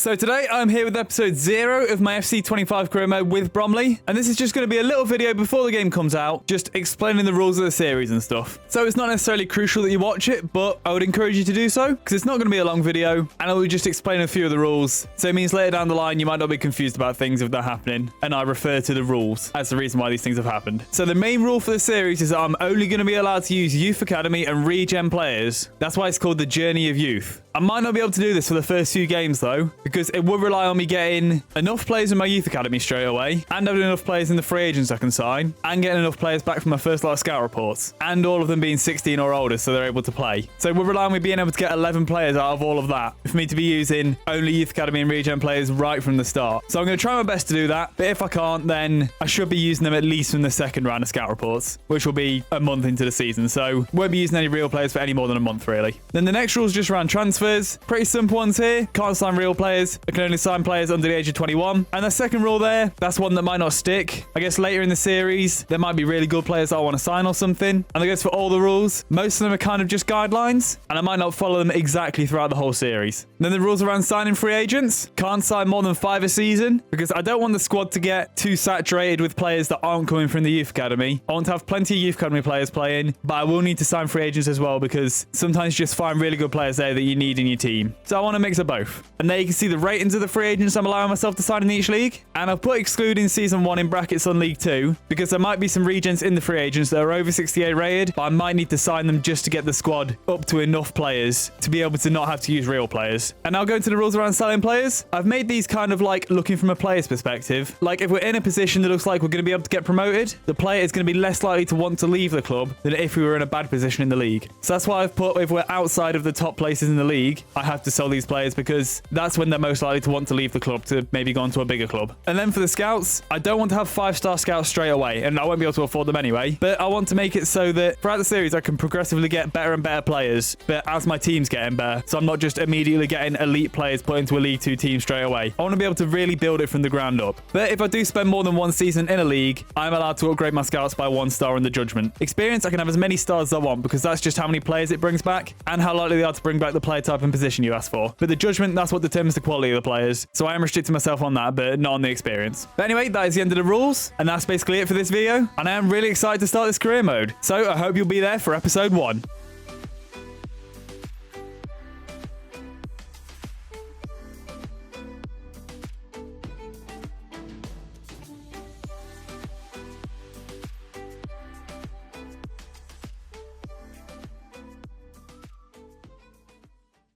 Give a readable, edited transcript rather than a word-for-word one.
So today I'm here with episode 0 of my FC25 career mode with Bromley, and this is just going to be a little video before the game comes out, just explaining the rules of the series and stuff. So it's not necessarily crucial that you watch it, but I would encourage you to do so, because it's not going to be a long video, and I will just explain a few of the rules. So it means later down the line you might not be confused about things if they're happening, and I refer to the rules as the reason why these things have happened. So the main rule for the series is that I'm only going to be allowed to use Youth Academy and regen players. That's why it's called the Journey of Youth. I might not be able to do this for the first few games though, because it would rely on me getting enough players in my Youth Academy straight away, and having enough players in the free agents I can sign, and getting enough players back from my first lot of scout reports, and all of them being 16 or older so they're able to play. So it would rely on me being able to get 11 players out of all of that, for me to be using only Youth Academy and regen players right from the start. So I'm going to try my best to do that, but if I can't, then I should be using them at least from the second round of scout reports, which will be a month into the season, so won't be using any real players for any more than a month really. Then the next rules just around transfers. Pretty simple ones here. Can't sign real players. I can only sign players under the age of 21. And the second rule there, that's one that might not stick. I guess later in the series, there might be really good players that I want to sign or something. And I guess for all the rules, most of them are kind of just guidelines, and I might not follow them exactly throughout the whole series. And then the rules around signing free agents. Can't sign more than 5 a season, because I don't want the squad to get too saturated with players that aren't coming from the Youth Academy. I want to have plenty of Youth Academy players playing, but I will need to sign free agents as well, because sometimes you just find really good players there that you need in your team. So I want a mix of both. And there you can see the ratings of the free agents I'm allowing myself to sign in each league. And I've put excluding season 1 in brackets on League 2, because there might be some regens in the free agents that are over 68 rated, but I might need to sign them just to get the squad up to enough players to be able to not have to use real players. And I'll go into the rules around selling players. I've made these kind of like looking from a player's perspective. Like if we're in a position that looks like we're going to be able to get promoted, the player is going to be less likely to want to leave the club than if we were in a bad position in the league. So that's why I've put if we're outside of the top places in the league, I have to sell these players, because that's when they're most likely to want to leave the club to maybe go on to a bigger club. And then for the scouts, I don't want to have 5-star scouts straight away, and I won't be able to afford them anyway, but I want to make it so that throughout the series I can progressively get better and better players, but as my team's getting better, so I'm not just immediately getting elite players put into a League 2 team straight away. I want to be able to really build it from the ground up. But if I do spend more than one season in a league, I'm allowed to upgrade my scouts by 1 star in the judgment. Experience, I can have as many stars as I want, because that's just how many players it brings back and how likely they are to bring back the player type and position you ask for. But the judgment, that's what determines the quality of the players, so I am restricting myself on that, but not on the experience. But anyway, that is the end of the rules, and that's basically it for this video, and I am really excited to start this career mode, so I hope you'll be there for episode 1.